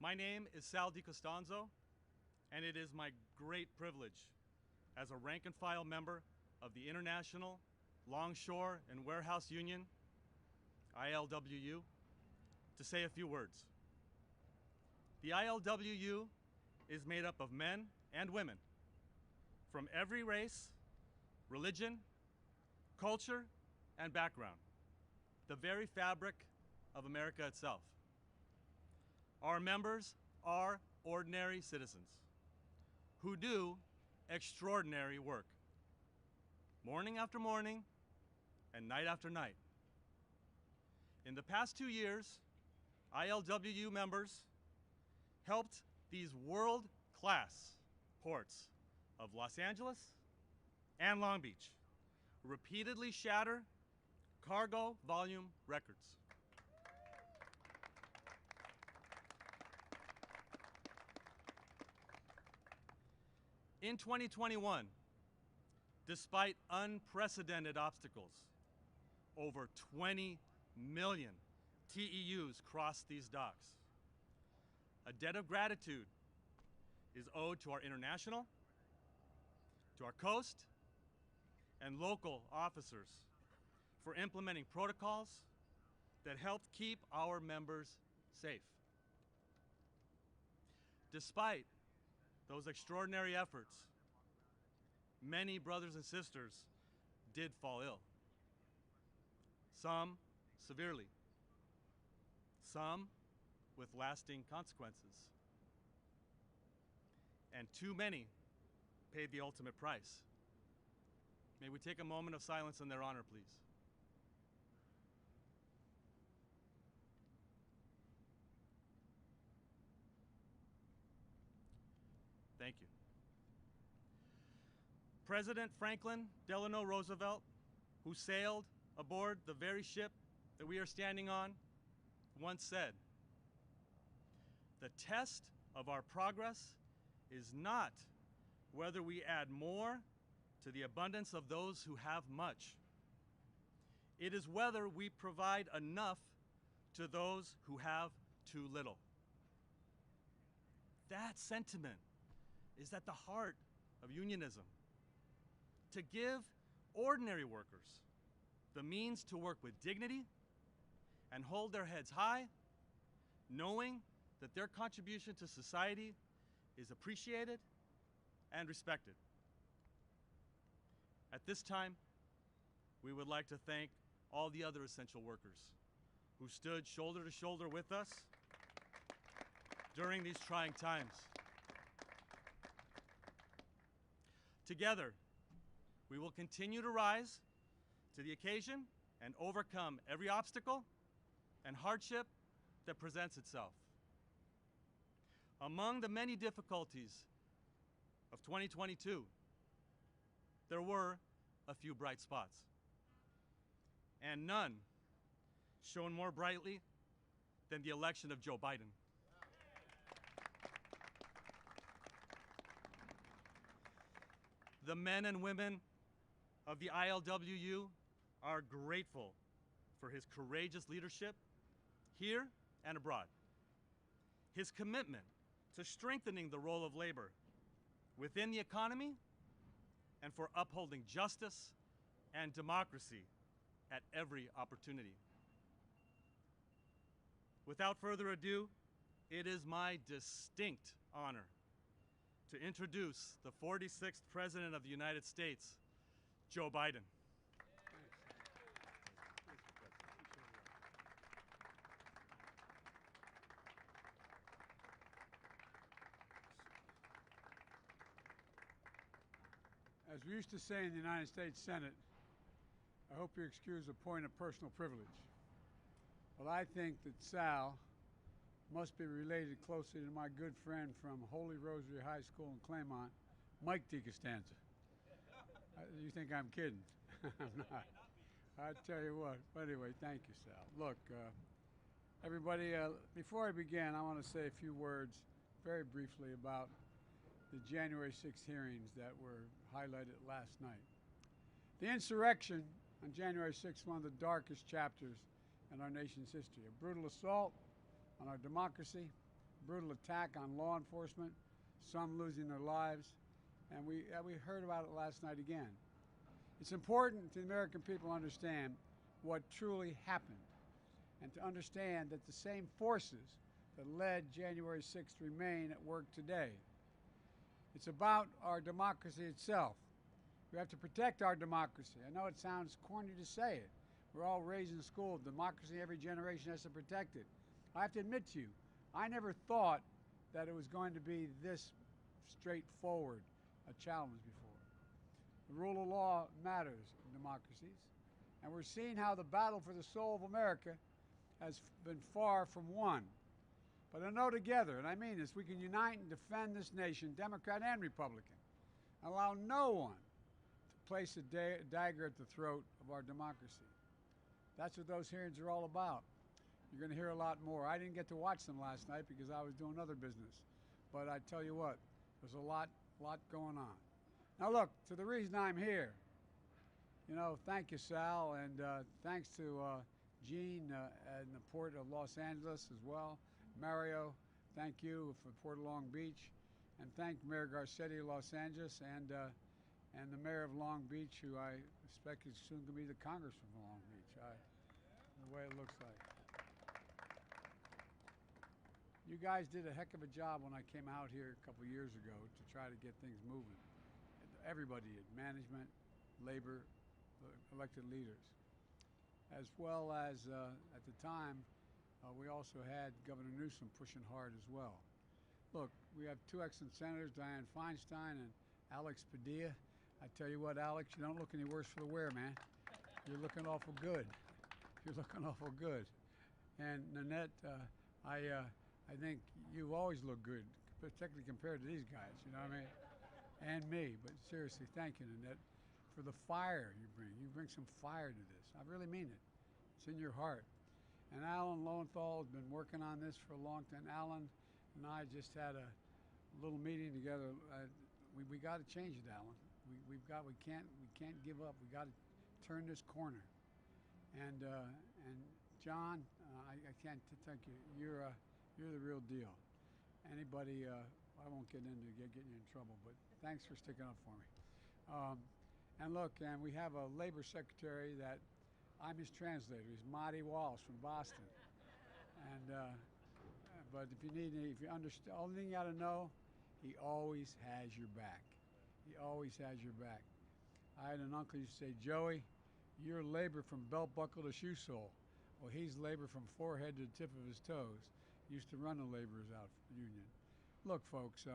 My name is Sal DiCostanzo, and it is my great privilege as a rank and file member of the International Longshore and Warehouse Union, ILWU, to say a few words. The ILWU is made up of men and women from every race, religion, culture, and background, the very fabric of America itself. Our members are ordinary citizens who do extraordinary work, morning after morning and night after night. In the past 2 years, ILWU members helped these world-class ports of Los Angeles and Long Beach repeatedly shatter cargo volume records. In 2021, despite unprecedented obstacles, over 20 million TEUs crossed these docks. A debt of gratitude is owed to our international, to our coast, and local officers for implementing protocols that helped keep our members safe. Despite those extraordinary efforts, many brothers and sisters did fall ill. Some severely, some with lasting consequences, and too many paid the ultimate price. May we take a moment of silence in their honor, please. Thank you. President Franklin Delano Roosevelt, who sailed aboard the very ship that we are standing on, once said, "The test of our progress is not whether we add more to the abundance of those who have much. It is whether we provide enough to those who have too little." That sentiment is at the heart of unionism. To give ordinary workers the means to work with dignity and hold their heads high, knowing that their contribution to society is appreciated and respected. At this time, we would like to thank all the other essential workers who stood shoulder to shoulder with us during these trying times. Together, we will continue to rise to the occasion and overcome every obstacle and hardship that presents itself. Among the many difficulties of 2022, there were a few bright spots, and none shone more brightly than the election of Joe Biden. The men and women of the ILWU are grateful for his courageous leadership here and abroad, his commitment to strengthening the role of labor within the economy, and for upholding justice and democracy at every opportunity. Without further ado, it is my distinct honor to introduce the 46th President of the United States, Joe Biden. As we used to say in the United States Senate, I hope you excuse a point of personal privilege. But I think that Sal must be related closely to my good friend from Holy Rosary High School in Claremont, Mike DiCostanzo. You think I'm kidding? I'm not. I tell you what. But anyway, thank you, Sal. Look, everybody, before I begin, I want to say a few words very briefly about the January 6th hearings that were highlighted last night. The insurrection on January 6th, one of the darkest chapters in our nation's history, a brutal assault on our democracy, brutal attack on law enforcement, some losing their lives, and we heard about it last night again. It's important to the American people to understand what truly happened and to understand that the same forces that led January 6th remain at work today. It's about our democracy itself. We have to protect our democracy. I know it sounds corny to say it. We're all raised in school. Democracy, every generation has to protect it. I have to admit to you, I never thought that it was going to be this straightforward a challenge before. The rule of law matters in democracies, and we're seeing how the battle for the soul of America has been far from won. But I know together, and I mean this, we can unite and defend this nation, Democrat and Republican, and allow no one to place a dagger at the throat of our democracy. That's what those hearings are all about. You're going to hear a lot more. I didn't get to watch them last night because I was doing other business. But I tell you what, there's a lot going on. Now look, to the reason I'm here, you know, thank you, Sal, and thanks to Gene in the Port of Los Angeles as well. Mario, thank you for Port of Long Beach, and thank Mayor Garcetti of Los Angeles and the Mayor of Long Beach, who I expect is soon going to be the Congressman of Long Beach, the way it looks like. You guys did a heck of a job when I came out here a couple years ago to try to get things moving. Everybody did, management, labor, elected leaders, as well as at the time, we also had Governor Newsom pushing hard as well. Look, we have two excellent senators, Dianne Feinstein and Alex Padilla. I tell you what, Alex, you don't look any worse for the wear, man. You're looking awful good. You're looking awful good. And Nanette, I think you've always looked good, particularly compared to these guys, you know what I mean? And me, but seriously, thank you, Nanette, for the fire you bring. You bring some fire to this. I really mean it. It's in your heart. And Alan Lowenthal has been working on this for a long time. Alan and I just had a little meeting together. We got to change it, Alan. We can't give up. We got to turn this corner. And John, I can't thank you. You're the real deal. Anybody, I won't get into getting you in trouble, but thanks for sticking up for me. And look, and we have a labor secretary that I'm his translator. He's Marty Walsh from Boston. And but if you need any, if you understand, only thing you got to know, he always has your back. He always has your back. I had an uncle who used to say, Joey, you're labor from belt buckle to shoe sole. Well, he's labor from forehead to the tip of his toes. He used to run the laborers out union. Look, folks,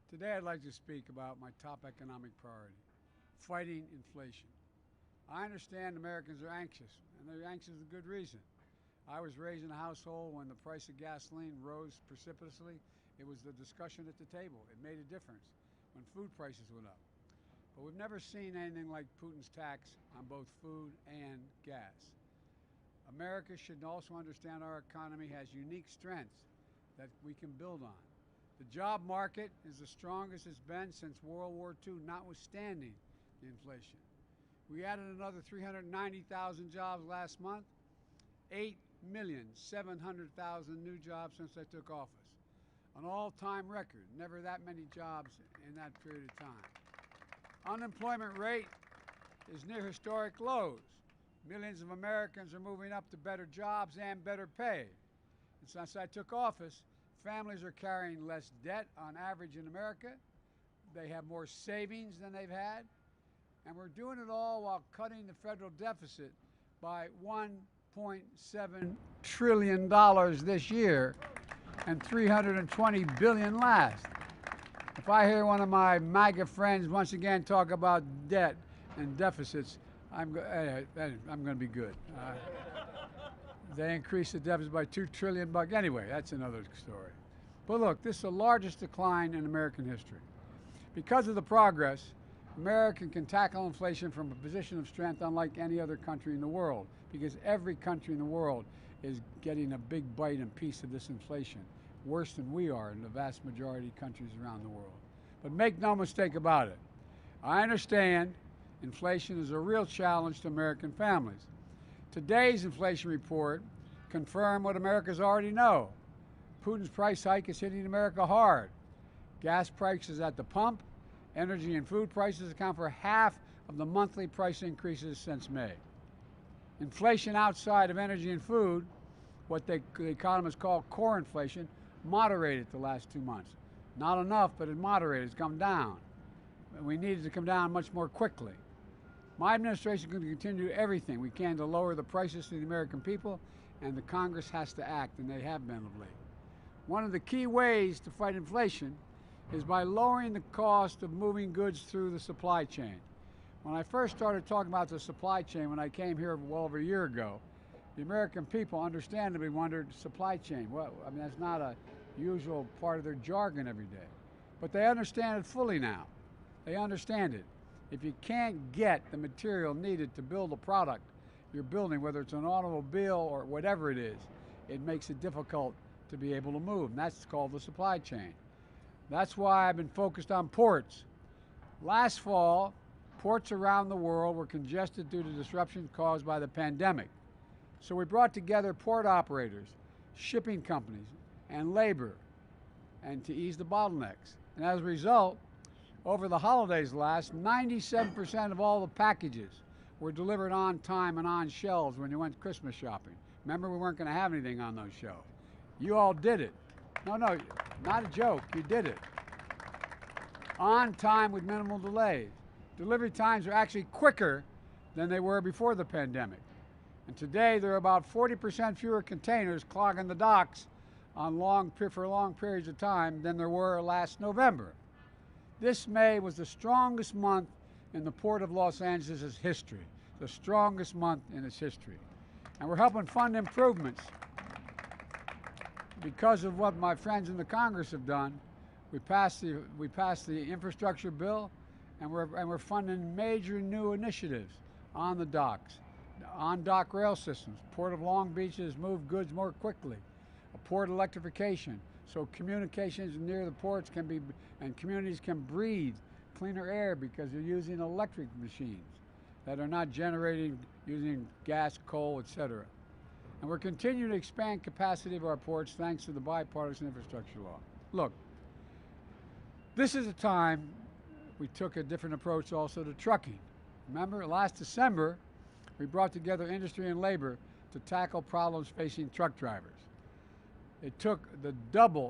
today I'd like to speak about my top economic priority, fighting inflation. I understand Americans are anxious, and they're anxious for good reason. I was raised in a household when the price of gasoline rose precipitously. It was the discussion at the table. It made a difference when food prices went up. But we've never seen anything like Putin's tax on both food and gas. America should also understand our economy has unique strengths that we can build on. The job market is the strongest it's been since World War II, notwithstanding the inflation. We added another 390,000 jobs last month, 8,700,000 new jobs since I took office. An all-time record, never that many jobs in that period of time. Unemployment rate is near historic lows. Millions of Americans are moving up to better jobs and better pay. And since I took office, families are carrying less debt on average in America. They have more savings than they've had. And we're doing it all while cutting the federal deficit by $1.7 trillion this year and $320 billion last. If I hear one of my MAGA friends once again talk about debt and deficits, I'm going to be good. They increased the deficit by $2 trillion. Anyway, that's another story. But look, this is the largest decline in American history. Because of the progress, America can tackle inflation from a position of strength unlike any other country in the world, because every country in the world is getting a big bite and piece of this inflation, worse than we are in the vast majority of countries around the world. But make no mistake about it. I understand inflation is a real challenge to American families. Today's inflation report confirmed what Americans already know. Putin's price hike is hitting America hard. Gas prices at the pump, energy and food prices account for half of the monthly price increases since May. Inflation outside of energy and food, what the economists call core inflation, moderated the last 2 months. Not enough, but it moderated. It's come down. We need it to come down much more quickly. My administration is going to continue everything we can to lower the prices to the American people, and the Congress has to act, and they have been of late. One of the key ways to fight inflation is by lowering the cost of moving goods through the supply chain. When I first started talking about the supply chain, when I came here well over a year ago, the American people understandably wondered, supply chain, well, I mean, that's not a usual part of their jargon every day. But they understand it fully now. They understand it. If you can't get the material needed to build a product you're building, whether it's an automobile or whatever it is, it makes it difficult to be able to move, and that's called the supply chain. That's why I've been focused on ports. Last fall, ports around the world were congested due to disruptions caused by the pandemic. So we brought together port operators, shipping companies, and labor, and to ease the bottlenecks. And as a result, over the holidays last, 97% of all the packages were delivered on time and on shelves when you went Christmas shopping. Remember, we weren't going to have anything on those shelves. You all did it. No, not a joke. You did it. On time with minimal delays. Delivery times are actually quicker than they were before the pandemic. And today, there are about 40% fewer containers clogging the docks for long periods of time than there were last November. This May was the strongest month in the Port of Los Angeles' history, the strongest month in its history. And we're helping fund improvements. Because of what my friends in the Congress have done, we passed the infrastructure bill, and we're funding major new initiatives on the docks, on dock rail systems. Port of Long Beach has moved goods more quickly. A port electrification, so communications near the ports can be, and communities can breathe cleaner air because they're using electric machines that are not generating using gas, coal, etc. And we're continuing to expand capacity of our ports thanks to the bipartisan infrastructure law. Look, this is a time we took a different approach also to trucking. Remember, last December, we brought together industry and labor to tackle problems facing truck drivers. It took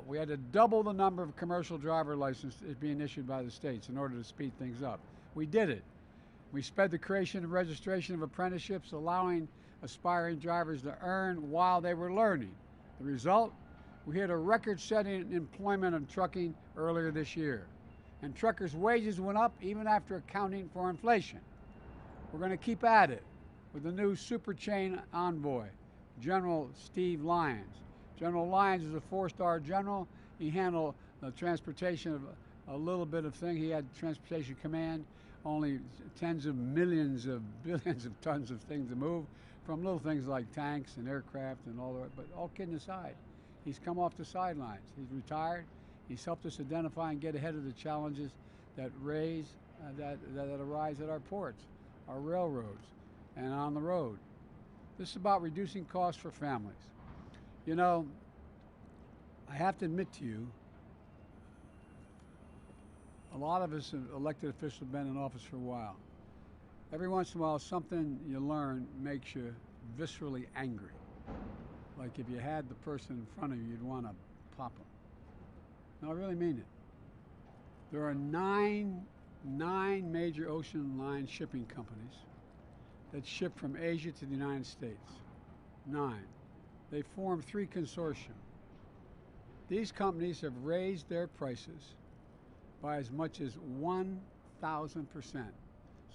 we had to double the number of commercial driver licenses being issued by the states in order to speed things up. We did it. We sped the creation and registration of apprenticeships, allowing aspiring drivers to earn while they were learning. The result? We hit a record-setting employment in trucking earlier this year. And truckers' wages went up even after accounting for inflation. We're going to keep at it with the new super chain envoy, General Steve Lyons. General Lyons is a 4-star general. He handled the transportation of a little bit of thing. He had transportation command, only tens of millions of billions of tons of things to move, from little things like tanks and aircraft and all that. But all kidding aside, he's come off the sidelines. He's retired. He's helped us identify and get ahead of the challenges that arise at our ports, our railroads, and on the road. This is about reducing costs for families. You know, I have to admit to you, a lot of us elected officials have been in office for a while. Every once in a while, something you learn makes you viscerally angry. Like if you had the person in front of you, you'd want to pop them. No, I really mean it. There are nine major ocean line shipping companies that ship from Asia to the United States. 9. They form 3 consortia. These companies have raised their prices by as much as 1,000%.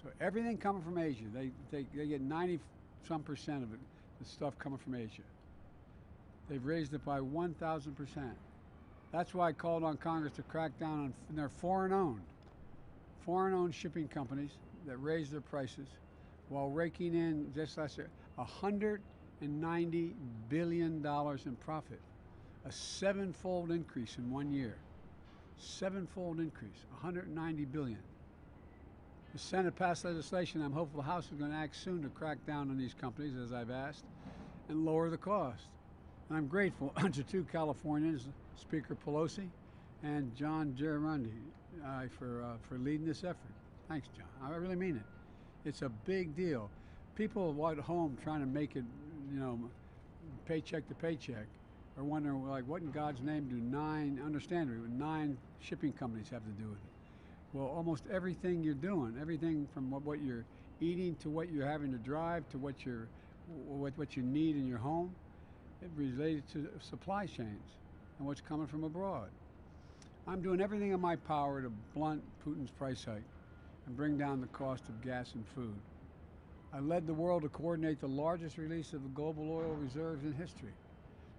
So everything coming from Asia, they get 90-some% of it, the stuff coming from Asia. They've raised it by 1,000%. That's why I called on Congress to crack down on their foreign-owned shipping companies that raise their prices while raking in just last year $190 billion in profit, a 7-fold increase in 1 year. 7-fold increase, $190 billion. The Senate passed legislation. I'm hopeful the House is going to act soon to crack down on these companies, as I've asked, and lower the cost. I'm grateful to two Californians, Speaker Pelosi and John Gerardi, for leading this effort. Thanks, John. I really mean it. It's a big deal. People at home trying to make it, paycheck to paycheck, are wondering, like, what in God's name do nine shipping companies have to do with it? Well, almost everything you're doing, everything from what you're eating to what you're having to drive to what you need in your home, it related to supply chains and what's coming from abroad. I'm doing everything in my power to blunt Putin's price hike and bring down the cost of gas and food. I led the world to coordinate the largest release of the global oil reserves in history,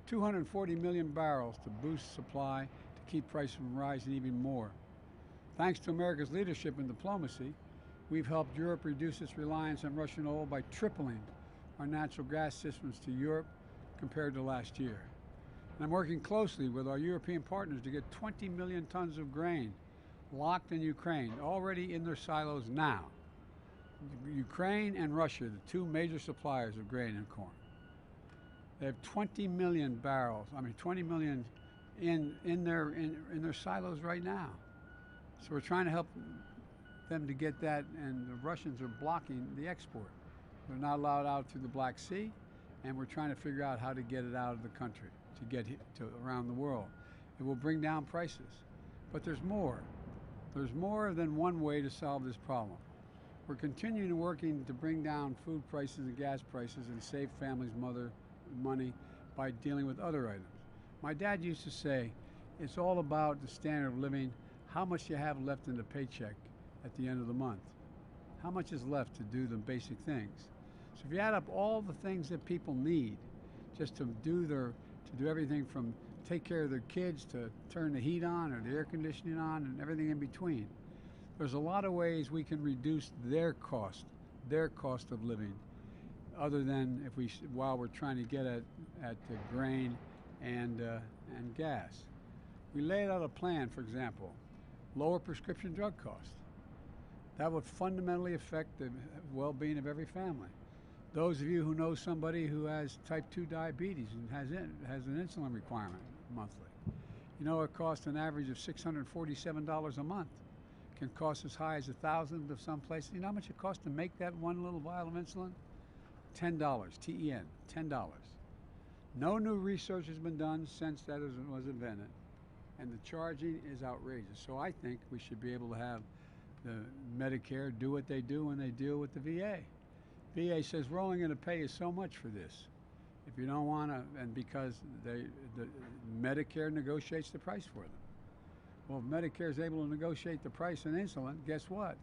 240 million barrels to boost supply to keep prices from rising even more. Thanks to America's leadership and diplomacy, we've helped Europe reduce its reliance on Russian oil by tripling our natural gas systems to Europe compared to last year. And I'm working closely with our European partners to get 20 million tons of grain locked in Ukraine, already in their silos now. Ukraine and Russia, the two major suppliers of grain and corn. They have 20 million in their silos right now. So we're trying to help them to get that, and the Russians are blocking the export. They're not allowed out through the Black Sea, and we're trying to figure out how to get it out of the country, to get to around the world. It will bring down prices. But there's more. There's more than one way to solve this problem. We're continuing working to bring down food prices and gas prices and save families money by dealing with other items. My dad used to say, it's all about the standard of living, how much you have left in the paycheck at the end of the month. How much is left to do the basic things? So if you add up all the things that people need just to do everything from take care of their kids to turn the heat on or the air conditioning on and everything in between, there's a lot of ways we can reduce their cost of living, other than while we're trying to get at the grain and gas. We laid out a plan, for example, lower prescription drug costs. That would fundamentally affect the well-being of every family. Those of you who know somebody who has type 2 diabetes and has an insulin requirement monthly, it costs an average of $647 a month. Can cost as high as $1,000 of some places. You know how much it costs to make that one little vial of insulin? $10, T-E-N, $10. No new research has been done since that was invented, and the charging is outrageous. So I think we should be able to have the Medicare do what they do when they deal with the VA. VA says we're only going to pay you so much for this. If you don't want to, and because the Medicare negotiates the price for them. Well, if Medicare is able to negotiate the price on insulin, guess what?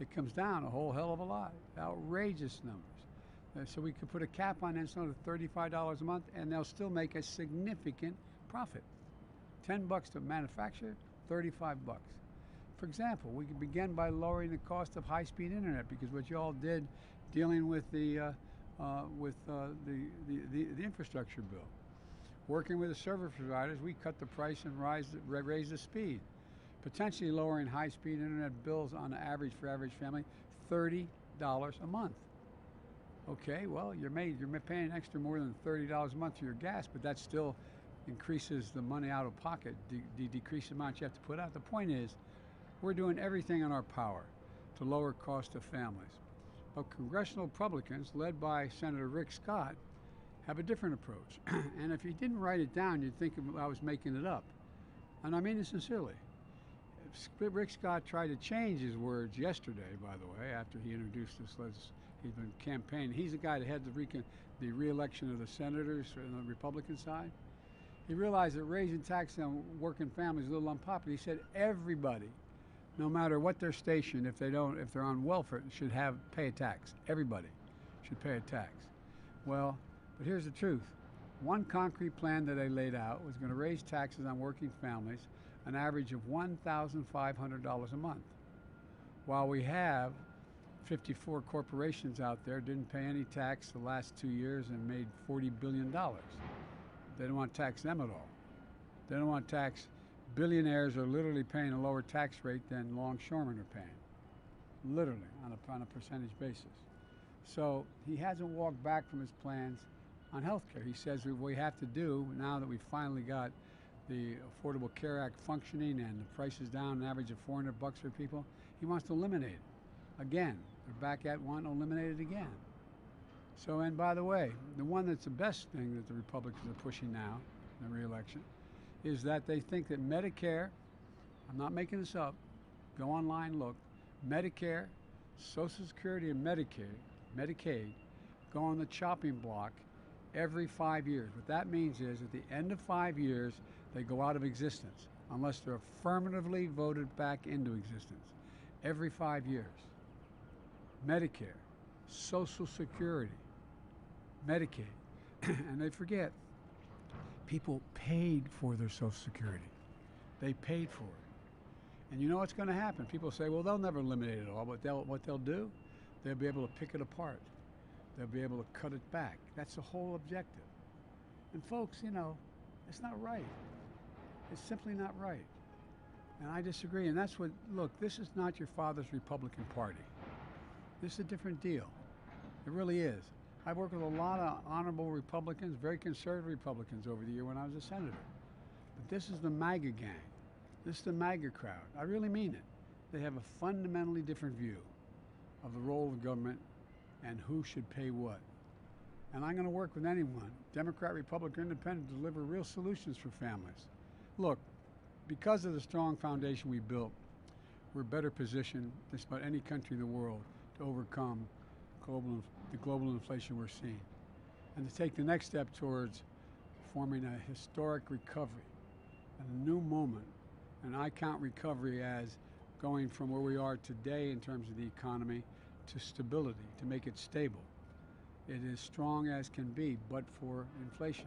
It comes down a whole hell of a lot. Outrageous numbers. So we could put a cap on insulin at $35 a month, and they'll still make a significant profit. $10 to manufacture, $35. For example, we could begin by lowering the cost of high-speed internet, because what you all did dealing with the infrastructure bill. Working with the service providers, we cut the price and raise the speed, potentially lowering high-speed internet bills on average for average family $30 a month. Okay, well, you're paying extra more than $30 a month for your gas, but that still increases the money out of pocket, decrease the amount you have to put out. The point is, we're doing everything in our power to lower cost of families. But congressional Republicans, led by Senator Rick Scott, have a different approach. And if you didn't write it down, you'd think I was making it up. And I mean it sincerely. Rick Scott tried to change his words yesterday, by the way, after he introduced this legislation. He's been campaigning. He's the guy that had the re-election of the senators on the Republican side. He realized that raising taxes on working families is a little unpopular. He said everybody, no matter what their station, if they're on welfare, should pay a tax. Everybody should pay a tax. Well, but here's the truth. One concrete plan that they laid out was going to raise taxes on working families an average of $1,500 a month. While we have 54 corporations out there didn't pay any tax the last 2 years and made $40 billion. They don't want to tax them at all. They don't want to tax. Billionaires are literally paying a lower tax rate than longshoremen are paying, literally on a percentage basis. So he hasn't walked back from his plans on health care. He says what we have to do, now that we finally got the Affordable Care Act functioning and the prices down, an average of $400 for people, he wants to eliminate it. Again, they're back at wanting to eliminate it again. So, and by the way, the one that's the best thing that the Republicans are pushing now in the re-election is that they think that Medicare, I'm not making this up, go online, look, Medicare, Social Security, and Medicaid go on the chopping block every 5 years. What that means is at the end of 5 years, they go out of existence unless they're affirmatively voted back into existence. Every 5 years. Medicare, Social Security, Medicaid. And they forget, people paid for their Social Security. They paid for it. And you know what's going to happen? People say, well, they'll never eliminate it all, but what they'll do, they'll be able to pick it apart. They'll be able to cut it back. That's the whole objective. And folks, you know, it's not right. It's simply not right. And I disagree. And that's what, look, this is not your father's Republican Party. This is a different deal. It really is. I've worked with a lot of honorable Republicans, very conservative Republicans over the year when I was a senator. But this is the MAGA gang. This is the MAGA crowd. I really mean it. They have a fundamentally different view of the role of government and who should pay what. And I'm going to work with anyone, Democrat, Republican, Independent, to deliver real solutions for families. Look, because of the strong foundation we built, we're better positioned than just about any country in the world to overcome the global inflation we're seeing, and to take the next step towards forming a historic recovery and a new moment. And I count recovery as going from where we are today in terms of the economy to stability, to make it stable. It is strong as can be, but for inflation,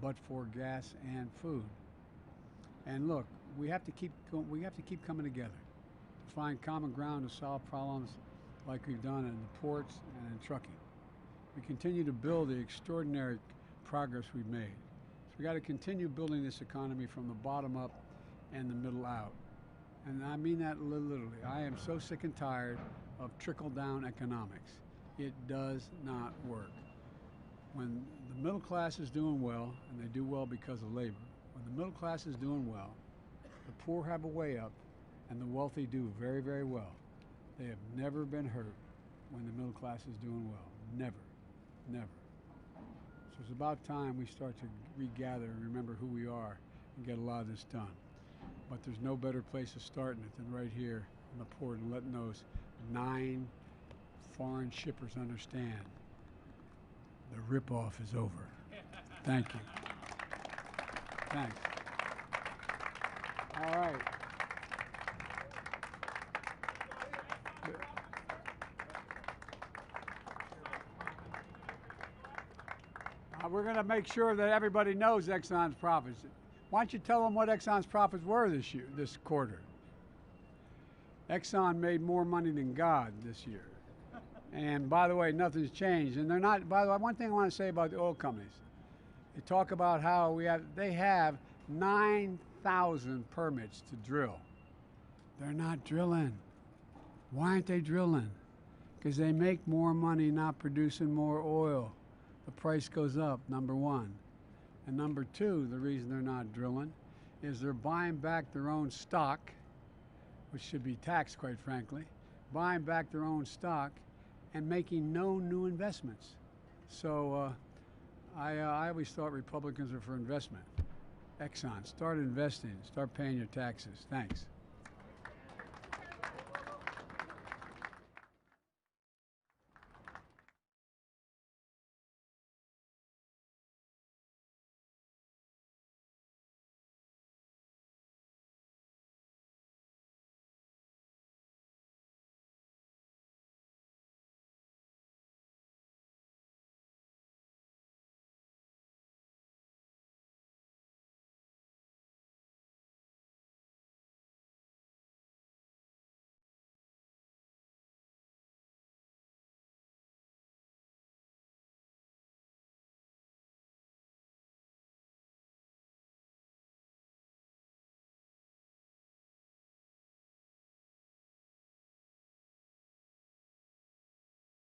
but for gas and food. And look, we have to keep coming together to find common ground to solve problems like we've done in the ports and in trucking. We continue to build the extraordinary progress we've made. So we got to continue building this economy from the bottom up and the middle out. And I mean that literally. I am so sick and tired of trickle-down economics. It does not work. When the middle class is doing well, and they do well because of labor, when the middle class is doing well, the poor have a way up, and the wealthy do very, very well. They have never been hurt when the middle class is doing well. Never, never. So it's about time we start to regather and remember who we are and get a lot of this done. But there's no better place to start in it than right here in the port and letting those 9 foreign shippers understand the ripoff is over. Thank you. Thanks. All right. We're going to make sure that everybody knows Exxon's profits. Why don't you tell them what Exxon's profits were this quarter? Exxon made more money than God this year. And by the way, nothing's changed. And they're not, by the way, one thing I want to say about the oil companies. They talk about how they have 9,000 permits to drill. They're not drilling. Why aren't they drilling? Because they make more money not producing more oil. The price goes up, number one. And number two, the reason they're not drilling is they're buying back their own stock, which should be taxed, quite frankly, buying back their own stock and making no new investments. So I always thought Republicans are for investment. Exxon, start investing, start paying your taxes. Thanks.